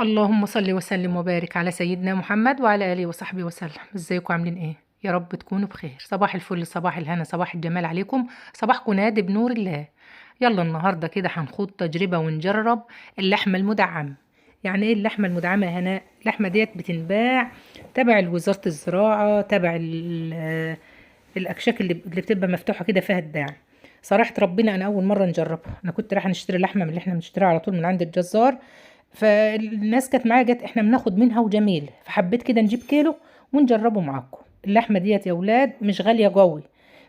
اللهم صل وسلم وبارك على سيدنا محمد وعلى آله وصحبه وسلم. ازيكم عاملين ايه؟ يا رب تكونوا بخير. صباح الفل، صباح الهنا، صباح الجمال عليكم. صباحكم نادي بنور الله. يلا النهارده كده هنخوض تجربة ونجرب اللحمة المدعمة. يعني ايه اللحمة المدعمة يا هناء؟ اللحمة ديت بتنباع تبع وزارة الزراعة، تبع الأكشاك اللي بتبقى مفتوحة كده فيها الداعم. صراحة ربنا أنا أول مرة نجربها. أنا كنت رايحة نشتري لحمة من اللي احنا بنشتريها على طول من عند الجزار، فالناس كانت معايا جت احنا بناخد منها وجميل، فحبيت كده نجيب كيلو ونجربه معاكم. اللحمه ديت يا ولاد مش غاليه قوي،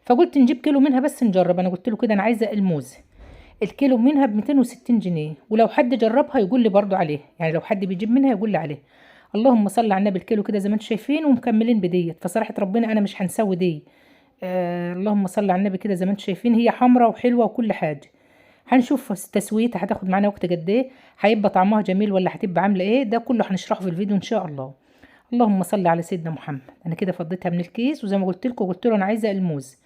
فقلت نجيب كيلو منها بس نجرب. انا قلت له كده انا عايزه الموز. الكيلو منها ب 260 جنيه، ولو حد جربها يقول لي برضو عليه، يعني لو حد بيجيب منها يقول لي عليه. اللهم صل على النبي. الكيلو كده زي ما انتم شايفين ومكملين بديت، فصراحه ربنا انا مش هنسوي دي. اللهم صل على النبي. كده زي ما انتم شايفين هي حمراء وحلوه وكل حاجه. هنشوف تسويتها هتاخد معانا وقت قد ايه، هيبقى طعمها جميل ولا هتبقى عامله ايه، ده كله هنشرحه في الفيديو ان شاء الله. اللهم صل على سيدنا محمد. انا كده فضيتها من الكيس، وزي ما قلت لكم قلت له انا عايزه الموز.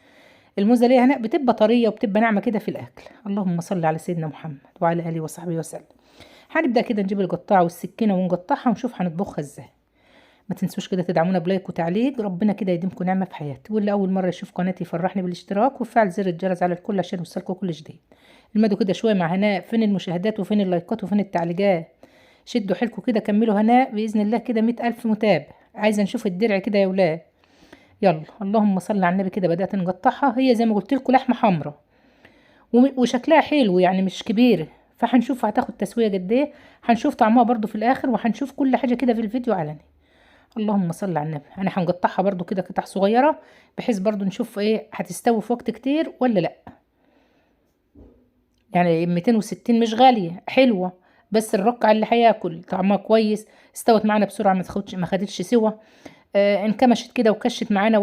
الموزه ليه هنا بتبقى طريه وبتبقى ناعمه كده في الاكل. اللهم صل على سيدنا محمد وعلى اله وصحبه وسلم. هنبدا كده نجيب القطاعه والسكينه ونقطعها ونشوف هنطبخها ازاي. ما تنسوش كده تدعمونا بلايك وتعليق، ربنا كده يديمكم نعمه في حياتي. واللي اول مره يشوف قناتي يفرحني بالاشتراك وفعل زر الجرس على الكل عشان يوصلكم كل جديد. المدوا كده شويه مع هناء، فين المشاهدات وفين اللايكات وفين التعليقات؟ شدوا حيلكم كده، كملوا هناء باذن الله كده 100,000 متابع. عايزه نشوف الدرع كده يا ولاد. يلا اللهم صل على النبي. كده بدات نقطعها، هي زي ما قلت لكم لحمه حمراء وشكلها حلو يعني مش كبيره، فهنشوف هتاخد تسويه قد ايه. هنشوف طعمها برضو في الاخر، وهنشوف كل حاجه كده في الفيديو علني. اللهم صل على النبي. انا هنقطعها برضو كده قطع صغيره، بحيث برضو نشوف ايه هتستوي في وقت كتير ولا لا. يعني 260 مش غاليه، حلوه، بس الرقعه اللي هياكل طعمها كويس. استوت معانا بسرعه، ما خدتش سوا. انكمشت كده وكشت معانا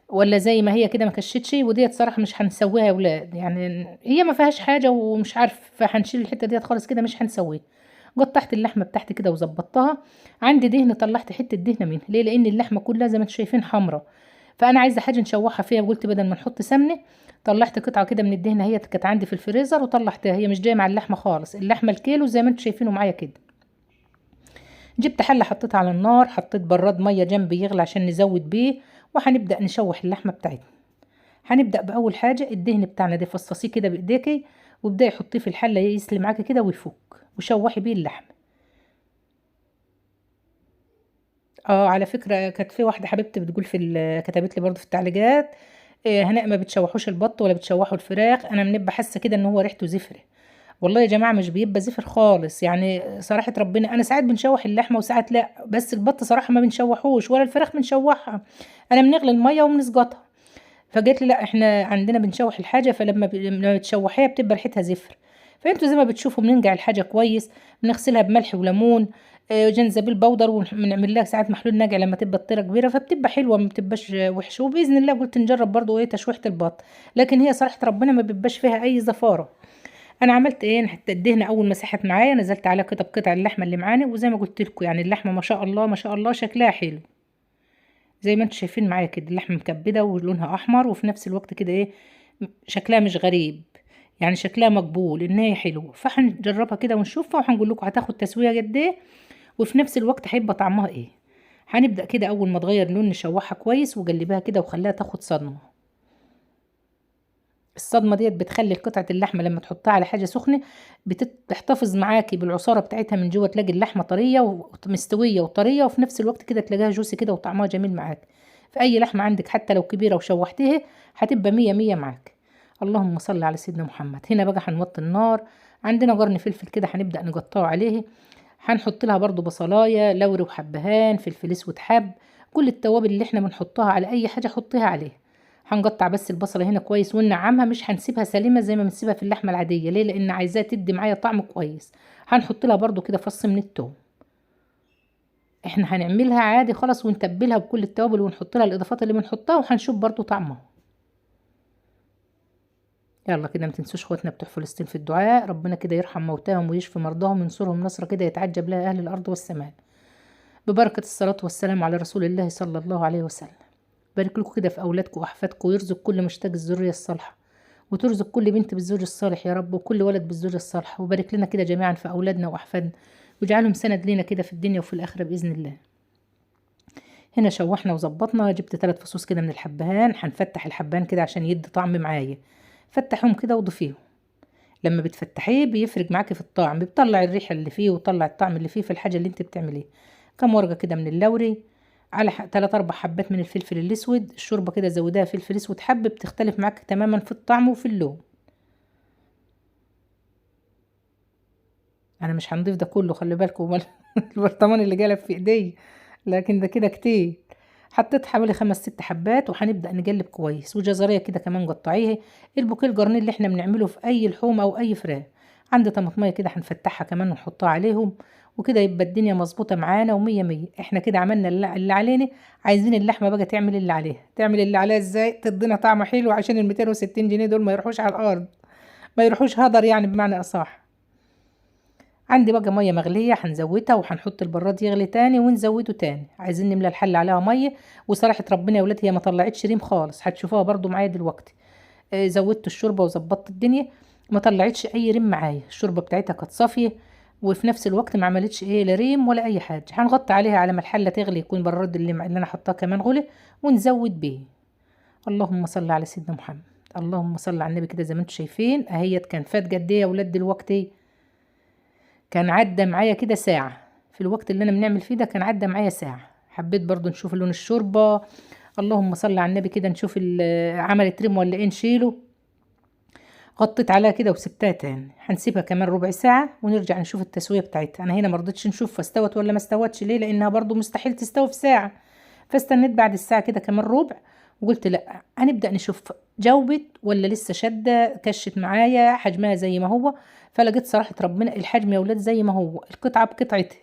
ولا زي ما هي كده ما كشتش. وديت صراحه مش هنسويها يا ولاد، يعني هي ما فيهاش حاجه ومش عارف، فهنشيل الحته ديت خالص كده مش هنسويها. قطعت اللحمه بتاعتي كده وظبطتها. عندي دهن، طلعت حته دهنه منها ليه، لان اللحمه كلها زي ما انتم شايفين حمراء، فانا عايزه حاجه نشوحها فيها. قلت بدل ما نحط سمنه، طلعت قطعه كده من الدهنه، هي كانت عندي في الفريزر وطلعتها، هي مش جايه مع اللحمه خالص. اللحمه الكيلو زي ما انتم شايفينه معايا كده. جبت حله حطيتها على النار، حطيت براد ميه جنبي يغلي عشان نزود بيه، وهنبدا نشوح اللحمه بتاعتنا. هنبدا باول حاجه الدهن بتاعنا ده، فصصيه كده بايديكي وابداي حطيه في الحله يسلم معاكي كده ويفك، وشوحي بيه اللحمه. على فكره كانت في واحده حبيبتي بتقول كتبت لي برضو في التعليقات، هناء ما بتشوحوش البط ولا بتشوحوا الفراخ. انا بنبقى حاسه كده ان هو ريحته زفره. والله يا جماعه مش بيبقى زفر خالص، يعني صراحه ربنا انا ساعات بنشوح اللحمه وساعات لا، بس البط صراحه ما بنشوحوش ولا الفراخ بنشوحها. انا بنغلي الميه وبنسقطها. فقالت لي لا احنا عندنا بنشوح الحاجه، لما بتشوحيها بتبقى ريحتها زفر. فانتوا زي ما بتشوفوا بننقع الحاجه كويس، بنغسلها بملح وليمون، جنزبيل بودر، ونعمل لها ساعات محلول ناقع لما تبقى الطيره كبيره، فبتبقى حلوه ما بتبقاش وحشه. وباذن الله قلت نجرب برضو ايه تشويحه البط، لكن هي صراحه ربنا ما بيبقاش فيها اي زفاره. انا عملت ايه، انا حتى الدهنه اول ما ساحت معايا نزلت على قطع اللحمه اللي معانا، وزي ما قلت لكم يعني اللحمه ما شاء الله ما شاء الله شكلها حلو. زي ما انتم شايفين معايا كده اللحمه مكبده ولونها احمر، وفي نفس الوقت كده ايه شكلها مش غريب، يعني شكلها مقبول ان هي حلوه. فهنجربها كده ونشوفها وهنقول لكم هتاخد تسويه قد ايه، وفي نفس الوقت هيبقى طعمها ايه. هنبدا كده اول ما تغير لون نشوحها كويس وقلبها كده وخليها تاخد صدمه. الصدمه ديت بتخلي قطعه اللحمه لما تحطها على حاجه سخنه بتحتفظ معاكي بالعصاره بتاعتها من جوه، تلاقي اللحمه طريه ومستويه وطريه، وفي نفس الوقت كده تلاقيها جوسي كده وطعمها جميل معاك. في اي لحمه عندك حتى لو كبيره وشوحتها هتبقى مية مية معاك. اللهم صل على سيدنا محمد. هنا بقى هنوطي النار. عندنا قرن فلفل كده هنبدا نقطعه عليه. هنحط لها برضو بصلايه لوري وحبهان فلفل اسود حب، كل التوابل اللي احنا بنحطها على اي حاجه حطيها عليها. هنقطع بس البصله هنا كويس وننعمها، مش هنسيبها سليمه زي ما بنسيبها في اللحمه العاديه. ليه؟ لان عايزاها تدي معايا طعم كويس. هنحط لها برضو كده فص من التوم. احنا هنعملها عادي خلاص ونتبلها بكل التوابل ونحط لها الاضافات اللي بنحطها، وهنشوف برضو طعمها. يلا كده ما تنسوش اخواتنا بتوع فلسطين في الدعاء، ربنا كده يرحم موتاهم ويشفي مرضاهم وينصرهم نصره كده يتعجب لها اهل الارض والسماء. ببركه الصلاه والسلام على رسول الله صلى الله عليه وسلم. بارك لكم كده في اولادكم واحفادكم، ويرزق كل مشتاق الذريه الصالحه، وترزق كل بنت بالزوج الصالح يا رب، وكل ولد بالزوج الصالح. وبارك لنا كده جميعا في اولادنا واحفادنا، واجعلهم سند لينا كده في الدنيا وفي الآخرة بإذن الله. هنا شوحنا وظبطنا، جبت 3 فصوص كده من الحبهان، هنفتح الحبهان كده عشان يدي طعم معايا. فتحهم كده وضيفيهم. لما بتفتحيه بيفرق معاكي في الطعم، بيطلع الريحة اللي فيه وطلع الطعم اللي فيه في الحاجة اللي انت بتعمليه. كم ورقة كده من اللوري، على 3 4 حبات من الفلفل الاسود. الشوربة كده زودها فلفل اسود حب، بتختلف معاك تماما في الطعم وفي اللون. انا مش هنضيف ده كله، خلي بالكم البرطمان اللي جالب في ايدي، لكن ده كده كتير. حطيت حوالي 5 6 حبات، وهنبدأ نقلب كويس. وجزرية كده كمان قطعيها. البوكيه الجرنيل اللي احنا بنعمله في اي لحوم او اي فراخ. عندي طماطمية كده هنفتحها كمان ونحطها عليهم، وكده يبقى الدنيا مظبوطة معانا ومية مية. احنا كده عملنا اللي علينا. عايزين اللحمة بقى تعمل اللي عليها. تعمل اللي عليها ازاي؟ تدينا طعم حلو، عشان ال 260 جنيه دول ما يروحوش على الارض، ما يروحوش هدر يعني بمعنى اصح. عندي بقى ميه مغليه هنزودها، وهنحط البراد يغلي تاني ونزوده تاني. عايزين نملى الحله عليها ميه. وصراحه ربنا يا ولاد هي ما طلعتش ريم خالص، هتشوفوها برضو معايا دلوقتي. زودت الشوربه وظبطت الدنيا. ما طلعتش اي ريم معايا، الشوربه بتاعتها كانت صافيه. وفي نفس الوقت ما عملتش ايه لا ريم ولا اي حاجه. هنغطي عليها على ما الحله تغلي، يكون البراد اللي انا حطاه كمان غلي، ونزود بيه. اللهم صل على سيدنا محمد. اللهم صل على النبي. كده زي ما انتم شايفين اهيت كان فات قد ايه يا ولاد دلوقتي؟ كان عدى معايا كده ساعة. في الوقت اللي انا بنعمل فيه ده كان عدى معايا ساعة. حبيت برضو نشوف لون الشوربة. اللهم صل على النبي. كده نشوف عملت ريم ولا ايه، نشيله. غطيت عليها كده وسبتها تاني. هنسيبها كمان ربع ساعة ونرجع نشوف التسوية بتاعتها. انا هنا مرضتش نشوف استوت ولا ما استوتش. ليه؟ لانها برضو مستحيل تستوي في ساعة. فاستنيت بعد الساعة كده كمان ربع، وقلت لا هنبدأ نشوف جاوبت ولا لسه شدة. كشت معايا حجمها زي ما هو. فلقيت صراحة ربنا الحجم يا ولاد زي ما هو، القطعة بقطعتها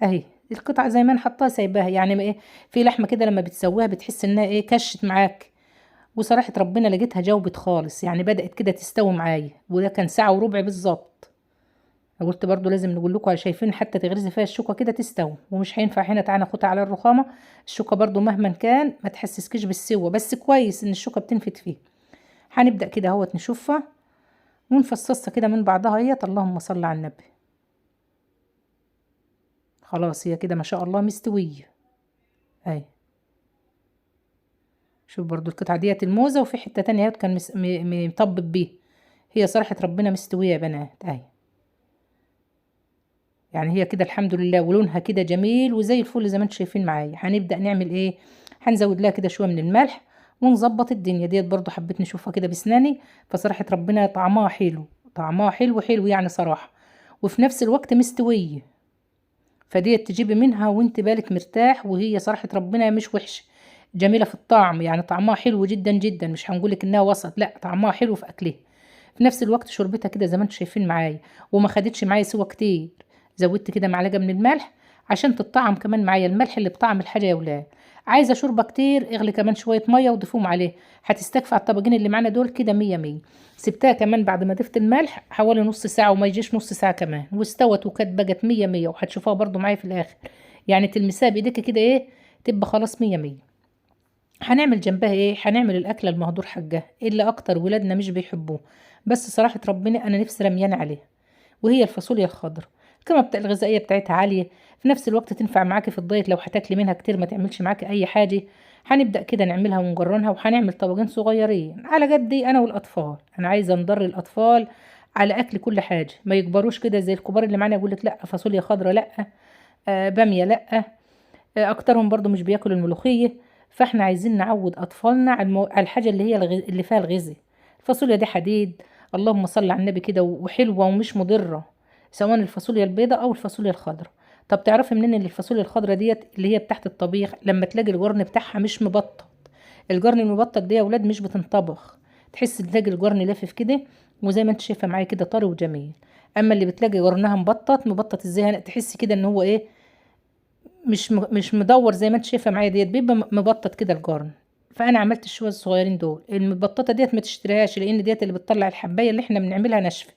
اهي. القطعة زي ما انا حطاها سايباها يعني ما ايه. في لحمة كده لما بتسويها بتحس انها ايه، كشت معاك. وصراحة ربنا لقيتها جاوبت خالص، يعني بدأت كده تستوي معايا. وده كان ساعة وربع بالظبط. قلت برضو لازم نقول لكم، شايفين حتى تغرزي فيها الشوكة كده تستوي. ومش هينفع هنا تعالى ناخدها على الرخامة. الشوكة برضو مهما كان ما تحسسكيش بالسوى، بس كويس ان الشوكة بتنفت فيه. هنبدأ كده اهوت نشوفها ونفصصها كده من بعضها اهيت. اللهم صل على النبي. خلاص هي كده ما شاء الله مستوية اهي. شوف برضو القطعة ديت الموزة، وفي حتة تانية اهيت كان مطبب بيه. هي صراحة ربنا مستوية يا بنات اهي. يعني هي كده الحمد لله، ولونها كده جميل وزي الفل زي ما انتم شايفين معايا. هنبدأ نعمل ايه؟ هنزود لها كده شوية من الملح ونظبط الدنيا ديت. برضو حبيت نشوفها كده بسناني. فصراحة ربنا طعمها حلو، طعمها حلو حلو يعني صراحة. وفي نفس الوقت مستوية. فديت تجيبي منها وانت بالك مرتاح، وهي صراحة ربنا مش وحشة. جميلة في الطعم، يعني طعمها حلو جدا جدا. مش هنقولك انها وسط، لا طعمها حلو في اكلها. في نفس الوقت شربتها كده زي ما انتم شايفين معايا. وما خدتش معايا سوا كتير. زودت كده معلقة من الملح عشان تطعم كمان معايا. الملح اللي بطعم الحاجة يا ولاد. عايزة شوربة كتير، اغلي كمان شوية مية وضيفوهم عليه. هتستكفي على الطبقين اللي معانا دول كده مية مية. سبتها كمان بعد ما ضفت الملح حوالي نص ساعة، وما يجيش نص ساعة كمان، واستوت وكانت بقت مية مية. وهتشوفوها برضو معايا في الآخر. يعني تلمسها بإيديك كده ايه، تبقى خلاص مية مية. هنعمل جنبها ايه؟ هنعمل الاكله المهدور حقها اللي اكتر ولادنا مش بيحبوه. بس صراحه ربنا انا نفسي رميانه عليها. وهي الفاصوليا الخضراء. القيمه الغذائيه بتاعتها عاليه. في نفس الوقت تنفع معاكي في الدايت لو هتاكلي منها كتير ما تعملش معاكي اي حاجه. هنبدا كده نعملها ونجرنها، وهنعمل طبقين صغيرين على قدي انا والاطفال. انا عايزه نضر الاطفال على اكل كل حاجه، ما يكبروش كده زي الكبار اللي معانا يقول لك لا فاصوليا خضراء لا، باميه لا. اكترهم برضو مش بياكلوا الملوخيه. فاحنا عايزين نعود اطفالنا على على الحاجه اللي هي اللي فيها الغذاء. الفاصوليا دي حديد. اللهم صل على النبي كده، وحلوه ومش مضره. سواء الفاصوليا البيضاء او الفاصوليا الخضراء. طب تعرفي منين ان الفاصوليا الخضراء ديت اللي هي بتاعت الطبيخ؟ لما تلاقي الجرن بتاعها مش مبطط. الجرن المبطط دي يا ولاد مش بتنطبخ. تحس تلاقي الجرن لافف كده، وزي ما انت شايفه معايا كده طري وجميل. اما اللي بتلاقي جرنها مبطط مبطط ازاي، تحس كده ان هو ايه، مش مدور زي ما انت شايفه معايا. ديت بيبقى مبطط كده الجرن. فانا عملت الشويه الصغيرين دول. المبططه ديت ما تشتريهاش، لان ديت اللي بتطلع الحبايه اللي احنا بنعملها ناشفه.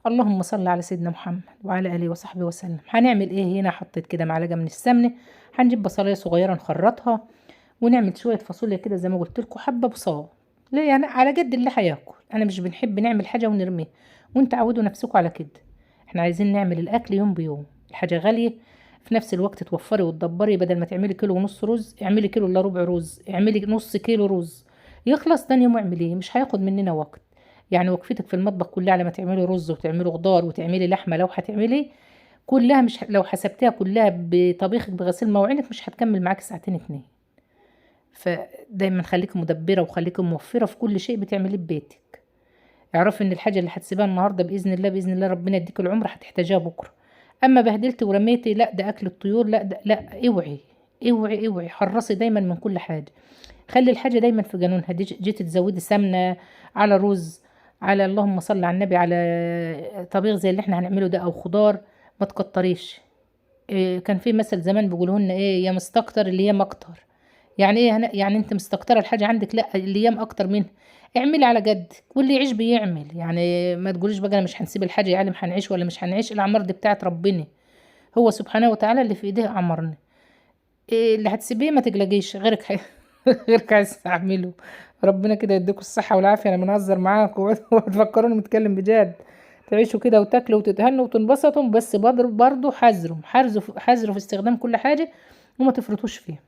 اللهم صل على سيدنا محمد وعلى اله وصحبه وسلم. هنعمل ايه هنا؟ حطيت كده معلقه من السمنه. هنجيب بصلايه صغيره نخرطها، ونعمل شويه فاصوليا كده زي ما قلت لكم حبه بصال. ليه؟ يعني على قد اللي هياكل. انا مش بنحب نعمل حاجه ونرميها. وانت عودوا نفسكم على كده. احنا عايزين نعمل الاكل يوم بيوم، الحاجة غالية في نفس الوقت توفري وتدبري. بدل ما تعملي كيلو ونص رز اعملي كيلو الا ربع رز، اعملي نص كيلو رز يخلص تاني يوم اعمليه، مش هياخد مننا وقت. يعني وقفتك في المطبخ كلها على ما تعملي رز وتعملي خضار وتعملي لحمة لو هتعملي كلها، مش لو حسبتها كلها بطبيخك بغسيل مواعينك مش هتكمل معاك ساعتين اتنين. فدايما خليكي مدبرة وخليكي موفرة في كل شيء بتعمليه ببيتك. اعرفي ان الحاجة اللي هتسيبها النهاردة بإذن الله بإذن الله ربنا يديك العمر هتحتاجيها بكرة. اما بهدلتي ورميتي لا ده اكل الطيور، لا ده لا، اوعي اوعي اوعي، حرصي دايما من كل حاجة. خلي الحاجة دايما في قانونها. جيتي تزودي سمنة على رز، على اللهم صل على النبي، على طبيخ زي اللي احنا هنعمله ده او خضار، ما تكتريش. إيه كان في مثل زمان بيقولوا لنا ايه، يا مستكتر اللي يام اكتر. يعني ايه يعني انت مستكتره الحاجه عندك، لا اللي يام اكتر منها. اعملي على قد، واللي يعيش بيعمل. يعني ما تقوليش بقى انا مش هنسيب الحاجه، يا عالم هنعيش ولا مش هنعيش، الاعمار دي بتاعت ربنا، هو سبحانه وتعالى اللي في ايديه عمرنا. إيه اللي هتسيبيه ما تقلقيش، غيرك غيرك هيستعمله. ربنا كده يديكوا الصحه والعافيه، انا بنهزر معاكم وتفكروني متكلم بجد. تعيشوا كده وتاكلوا وتتهنوا وتنبسطوا، بس برضه حذروا في استخدام كل حاجه وما تفرطوش فيها.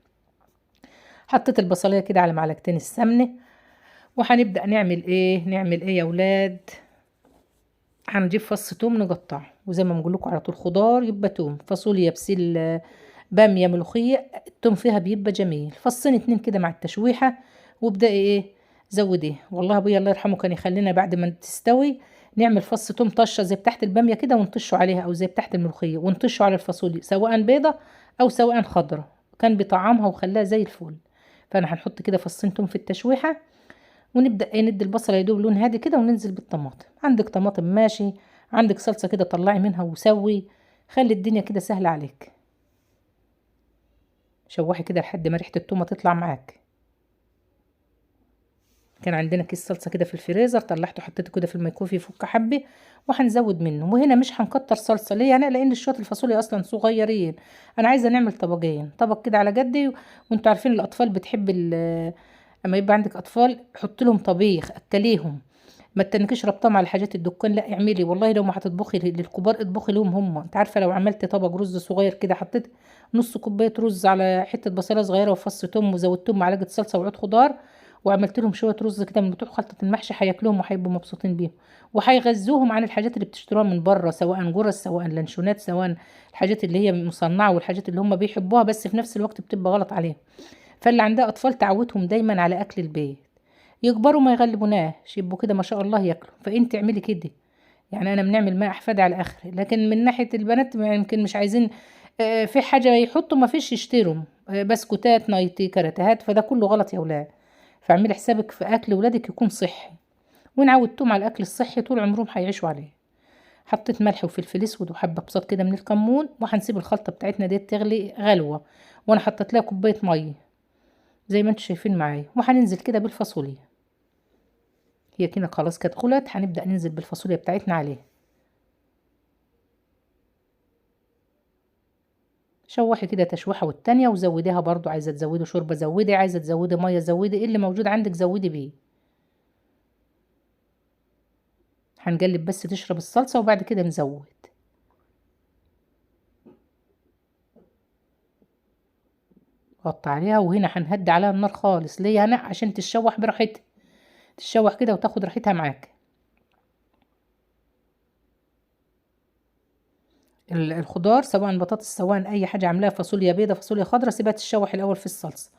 حطيت البصليه كده على معلقتين السمنه، وهنبدأ نعمل ايه يا ولاد. هنجيب فص توم نقطعه، وزي ما بقول لكم على طول خضار يبقى توم، فاصوليا، بسله، باميه، ملوخيه، التوم فيها بيبقى جميل. فصين اتنين كده مع التشويحه، وابدأي زوديه. والله ابويا الله يرحمه كان يخلينا بعد ما تستوي نعمل فص توم طشه زي بتاعت الباميه كده ونطشه عليها، او زي بتاعت الملوخيه ونطشه على الفاصوليا سواء بيضه او سواء خضره، كان بيطعمها وخلاها زي الفل. فانا هنحط كده فصين توم في التشويحه، ونبدأ ندي البصلة يدوب لون هادي كده، وننزل بالطماطم. عندك طماطم ماشي، عندك صلصة كده طلعي منها وسوي، خلي الدنيا كده سهلة عليك. شوحي كده لحد ما ريحة التومة تطلع معاك. كان عندنا كيس صلصة كده في الفريزر، طلعته حطيته كده في الميكرويف يفك حبة، وهنزود منه. وهنا مش هنكتر صلصة، ليه يعني؟ لان شوية الفاصوليا اصلا صغيرين، انا عايزة نعمل طبقين، طبق كده على قدي. وانتوا عارفين الاطفال بتحب اما يبقى عندك اطفال حط لهم طبيخ اكليهم، ما تنكش ربطهم على حاجات الدكان، لا اعملي. والله لو ما هتطبخي للكبار اطبخي لهم هم. انت عارفه لو عملت طبق رز صغير كده، حطيت نص كوبايه رز على حته بصله صغيره وفص توم وزودتهم معلقه صلصه وعود خضار، وعملت لهم شويه رز كده من بتوع خلطه المحشي، هياكلوهم وهيبقوا مبسوطين بيهم، وهيغذوهم عن الحاجات اللي بتشتروها من بره، سواء جرس سواء لانشونات سواء الحاجات اللي هي مصنعه، والحاجات اللي هم بيحبوها بس في نفس الوقت بتبقى غلط عليهم. فاللي عندها اطفال تعودهم دايما على اكل البيت، يكبروا ما يغلبوناش، يبقوا كده ما شاء الله ياكلوا. فانت اعملي كده. يعني انا بنعمل ماء احفادي على اخر، لكن من ناحيه البنات يمكن مش عايزين في حاجه يحطوا، ما فيش يشتروا بسكوتات نايتي كراتيهات، فده كله غلط يا ولاد. فاعملي حسابك في اكل ولادك يكون صحي، ونعودتهم على الاكل الصحي طول عمرهم هيعيشوا عليه. حطيت ملح وفلفل اسود وحبه بساط كده من الكمون، وهنسيب الخلطه بتاعتنا دي تغلي غلوه، وانا حطيت لها كوبايه ميه زي ما انتم شايفين معايا، وهننزل كده بالفاصوليا. هي كده خلاص كانت غلت، هنبدأ ننزل بالفاصوليا بتاعتنا عليها. شوحي كده تشويحة والتانية، وزوديها برضو، عايزة تزودي شوربة زودي، عايزة تزودي مية زودي، ايه اللي موجود عندك زودي بيه. هنقلب بس تشرب الصلصة وبعد كده نزود. غطي عليها، وهنا هنهدي عليها النار خالص. ليه هنا؟ عشان تتشوح براحتها، تتشوح كده وتاخد راحتها معاك. الخضار سواء بطاطس سواء اي حاجه عاملاها، فاصوليا بيضه فاصوليا خضراء، سيبها تتشوح الاول في الصلصه.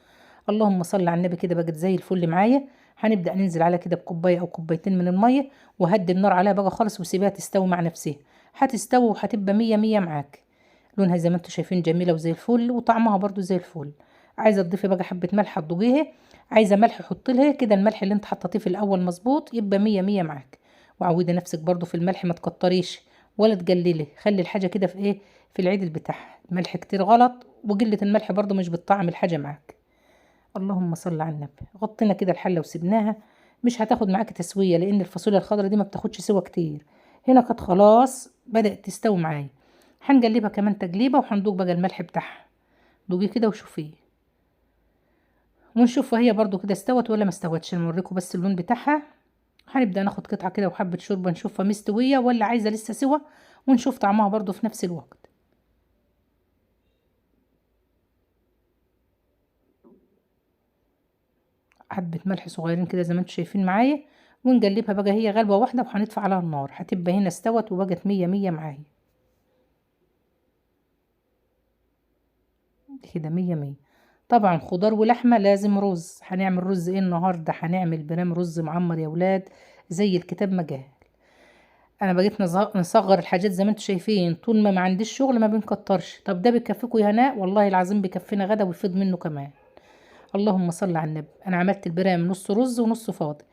اللهم صل على النبي، كده بقت زي الفل معايا. هنبدا ننزل عليها كده بكوبايه او كوبايتين من الميه، وهدي النار عليها بقى خالص، وسيبها تستوي مع نفسها. هتستوي وهتبقى مية مية معاك. لونها زي ما انتم شايفين جميله وزي الفل، وطعمها برضو زي الفل. عايزه تضيفي بقى حبه ملح هتضيفيها، عايزه ملح حطي لها كده، الملح اللي انت حطيتيه في الاول مظبوط يبقى مية مية معاك. وعودي نفسك برضو في الملح، ما تكتريش ولا تقللي، خلي الحاجه كده في في العيد بتاعها. الملح كتير غلط، وقله الملح برضو مش بتطعم الحاجه معاك. اللهم صل على النبي. غطينا كده الحله وسبناها، مش هتاخد معاك تسويه، لان الفاصوليا الخضراء دي ما بتاخدش سوا كتير. هنا كانت خلاص بدات تستوي معايا. هنقلبها كمان تقليبه، وهندوق بقى الملح بتاعها. دوقي كده وشوفيه، ونشوف هي برضو كده استوت ولا ما استوتش. نوريكم بس اللون بتاعها. هنبدا ناخد قطعه كده وحبه شوربه نشوفها مستويه ولا عايزه لسه سوا، ونشوف طعمها برضو في نفس الوقت. حبة ملح صغيرين كده زي ما انتوا شايفين معايا، ونقلبها بقى. هي غلوة واحدة وهنطفي عليها النار، هتبقى هنا استوت وبقت مية مية معايا كده، مية مية. طبعا خضار ولحمة لازم رز. هنعمل رز ايه النهاردة؟ هنعمل برام رز معمر يا ولاد زي الكتاب ما قال. انا بقيت نصغر الحاجات زي ما انتوا شايفين، طول ما عنديش شغل ما بنكترش. طب ده بيكفيكوا يا هناء؟ والله العظيم بيكفينا غدا ويفيض منه كمان. اللهم صل على النبي. انا عملت البرام نص رز ونص فاضي،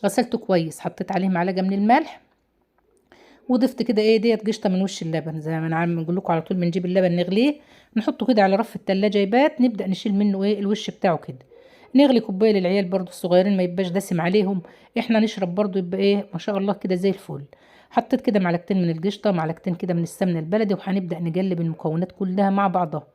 غسلته كويس، حطيت عليه معلقه من الملح، وضفت كده ايه ديت قشطه من وش اللبن. زي ما انا عم بقول لكم على طول بنجيب اللبن نغليه، نحطه كده على رف التلاجة يبات، نبدا نشيل منه ايه الوش بتاعه كده. نغلي كوبايه للعيال برضو الصغيرين ما يبقاش دسم عليهم، احنا نشرب برضو يبقى ايه ما شاء الله كده زي الفل. حطيت كده معلقتين من القشطه، معلقتين كده من السمنه البلدي، وهنبدا نقلب المكونات كلها مع بعضها.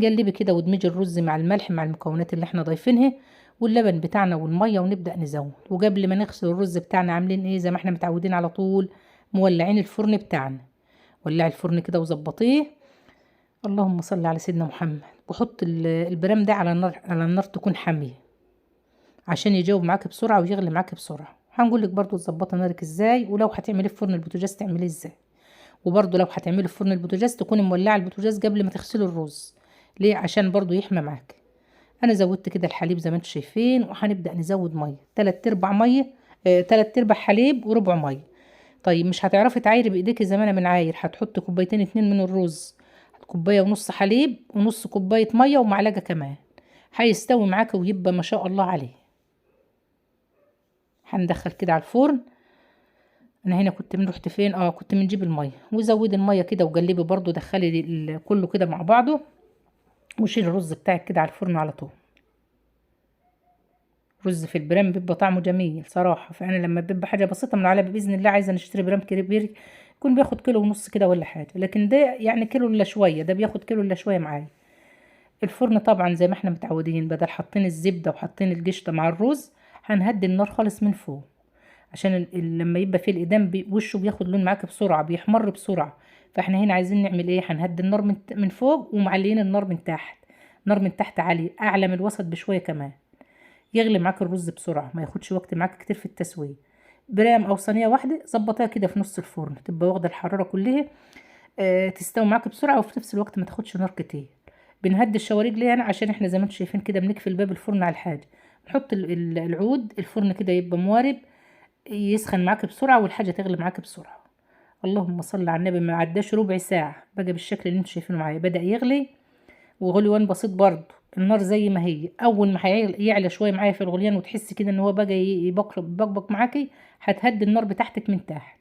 قلبي كده وادمجي الرز مع الملح مع المكونات اللي احنا ضايفينها واللبن بتاعنا والميه، ونبدا نزود. وقبل ما نغسل الرز بتاعنا عاملين ايه زي ما احنا متعودين على طول؟ مولعين الفرن بتاعنا. ولعي الفرن كده وظبطيه. اللهم صل على سيدنا محمد. وحط البرام ده على النار، على النار تكون حاميه عشان يجاوب معاك بسرعه ويغلي معاك بسرعه. هنقول لك برضو تظبطي نارك ازاي، ولو هتعملي في فرن البوتاجاز تعمليه ازاي. وبرضو لو هتعملي في فرن البوتاجاز تكوني مولعه البوتاجاز قبل ما تغسلي الرز. ليه؟ عشان برضو يحمى معاك. انا زودت كده الحليب زي ما انتم شايفين، وهنبدا نزود ميه، 3/4 ميه، 3/4 حليب وربع ميه. طيب مش هتعرفي تعايري بايديكي زي ما انا بنعاير، هتحطي كوبايتين اتنين من الرز، كوبايه ونص حليب ونص كوبايه ميه ومعلقه كمان، هيستوي معاك ويبقى ما شاء الله عليه. هندخل كده على الفرن. انا هنا كنت من رحت فين؟ كنت بنجيب الميه، وزودي الميه كده وقلبي برضو، دخلي كله كده مع بعضه، وشيل الرز بتاعك كده على الفرن على طول. رز في البرام بيبقى طعمه جميل صراحة. فأنا لما بيبقى حاجة بسيطة من علب بإذن الله عايزة نشتري برام كبير، يكون بياخد كيلو ونص كده ولا حاجة، لكن ده يعني كيلو إلا شوية، ده بياخد كيلو إلا شوية معايا. الفرن طبعا زي ما احنا متعودين، بدل حاطين الزبدة وحاطين القشطة مع الرز، هنهدي النار خالص من فوق، عشان لما يبقى فيه الإدام وشه بياخد لون معاك بسرعة، بيحمر بسرعة. فاحنا هنا عايزين نعمل ايه؟ هنهدي النار من فوق، ومعليين النار من تحت. النار من تحت عالية، أعلى من الوسط بشوية كمان، يغلي معاك الرز بسرعة، ما ياخدش وقت معاك كتير في التسوية. برام او صينية واحدة ظبطها كده في نص الفرن، تبقى واخدة الحرارة كلها، تستوي معاك بسرعة، وفي نفس الوقت ما تاخدش نار كتير. بنهدي الشوارج ليه؟ يعني عشان احنا زي ما انتم شايفين كده بنقفل باب الفرن على الحاجة، نحط العود، الفرن كده يبقى موارب، يسخن معاك بسرعة والحاجة تغلي معاك بسرعة. اللهم صل على النبي. ما عداش ربع ساعة بقى بالشكل اللي انتم شايفينه معايا، بدأ يغلي، وغليان بسيط برضه. النار زي ما هي، اول ما يعلى شويه معايا في الغليان وتحسي كده ان هو بقى يبقبق معاكي، هتهدي النار بتاعتك من تحت.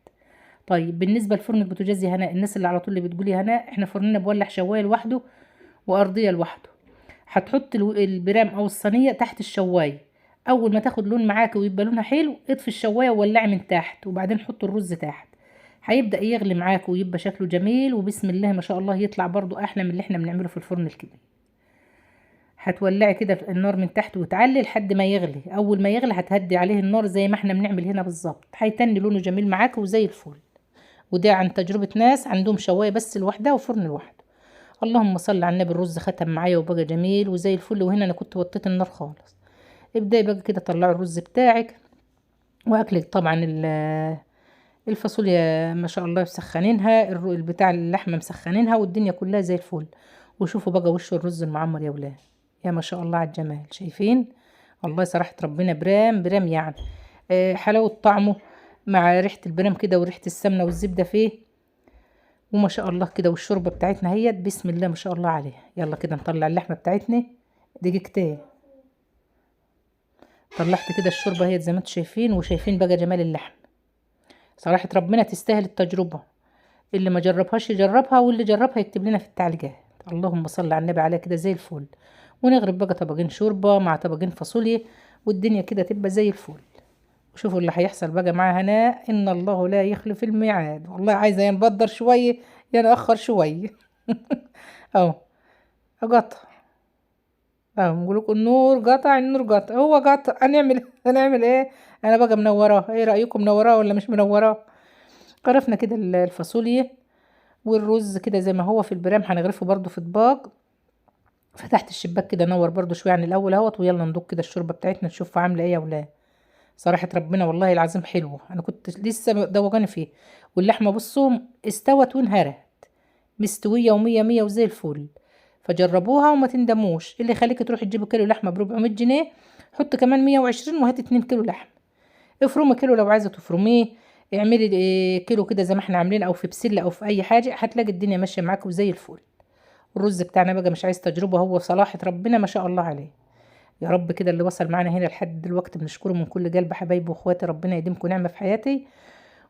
طيب بالنسبه لفرن البوتاجاز يا هناء، الناس اللي على طول اللي بتقولي يا هناء احنا فرننا بولع شوايه لوحده وارضيه لوحده، هتحط البرام او الصينيه تحت الشوايه. اول ما تاخد لون معاكي ويبقى لونها حلو، اطفي الشوايه وولعي من تحت، وبعدين حط الرز تحت، هيبدأ يغلي معاك ويبقى شكله جميل، وبسم الله ما شاء الله يطلع برضو احلى من اللي احنا بنعمله في الفرن الكبير. هتولعي كده النار من تحت وتعلي لحد ما يغلي. اول ما يغلي هتهدي عليه النار زي ما احنا بنعمل هنا بالظبط، هيتني لونه جميل معاك وزي الفل. وده عن تجربة ناس عندهم شواية بس لوحدها وفرن لوحده. اللهم صل على النبي. الرز ختم معايا وبقى جميل وزي الفل، وهنا انا كنت وطيت النار خالص. ابدأي بقى كده طلعي الرز بتاعك، واكلك طبعا الفاصوليا ما شاء الله مسخنينها، بتاع اللحمة مسخنينها، والدنيا كلها زي الفل. وشوفوا بقى وش الرز المعمر يا ولاد، يا ما شاء الله على الجمال. شايفين؟ والله صراحة ربنا برام برام يعني. حلاوة طعمه مع ريحة البرام كده وريحة السمنة والزبدة فيه، وما شاء الله كده. والشوربة بتاعتنا هي بسم الله ما شاء الله عليها. يلا كده نطلع اللحمة بتاعتنا دقيقتين. طلعت كده الشوربة هي زي ما انتم شايفين، وشايفين بقى جمال اللحم. صراحة ربنا تستاهل التجربة، اللي ما جربهاش يجربها، واللي جربها يكتب لنا في التعليقات. اللهم صل على النبي عليه كده زي الفل. ونغرب بقى طبقين شوربة مع طبقين فاصوليا، والدنيا كده تبقى زي الفل. وشوفوا اللي هيحصل بقى مع هناء، ان الله لا يخلف الميعاد. والله عايزه ينبدر شويه يا نأخر شويه. اهو قطع. اهو نقول لكم النور قطع، النور قطع، هو قطع، هنعمل ايه؟ انا بقى منوراه. ايه رأيكم منوراه ولا مش منوراه؟ قرفنا كده الفاصوليا، والرز كده زي ما هو في البرام هنغرفه برضو في اطباق. فتحت الشباك كده نور برضو شويه عن الاول اهوت، ويلا ندوق كده الشوربه بتاعتنا نشوفها عامله ايه يا ولاد. صراحه ربنا والله العظيم حلوه، انا كنت لسه دوقاني فيه. واللحمه بصوا استوت وانهرت، مستويه ومية مية وزي الفل. فجربوها وما تندموش. اللي يخليك تروح تجيبوا كيلو لحمه ب 400 جنيه، حط كمان 120 وهات 2 كيلو لحمه. افرمي كيلو لو عايزه تفرميه، اعملي كيلو كده زي ما احنا عاملين، او في بسله او في اي حاجه، هتلاقي الدنيا ماشيه معاك وزي الفل. الرز بتاعنا بقى مش عايز تجربه، هو صلاحة ربنا ما شاء الله عليه. يا رب كده اللي وصل معانا هنا لحد دلوقتي بنشكره من كل قلب. حبايبي واخواتي ربنا يديمكم نعمه في حياتي.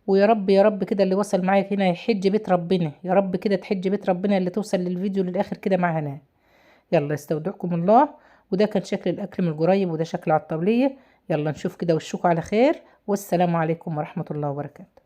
ويا رب يا رب كده اللي وصل معايا هنا يحج بيت ربنا، يا رب كده تحج بيت ربنا اللي توصل للفيديو للاخر كده مع هنا. يلا يستودعكم الله. وده كان شكل الاكل من القريب، وده شكل على الطاوليه. يلا نشوف كده وشكوا على خير، والسلام عليكم ورحمه الله وبركاته.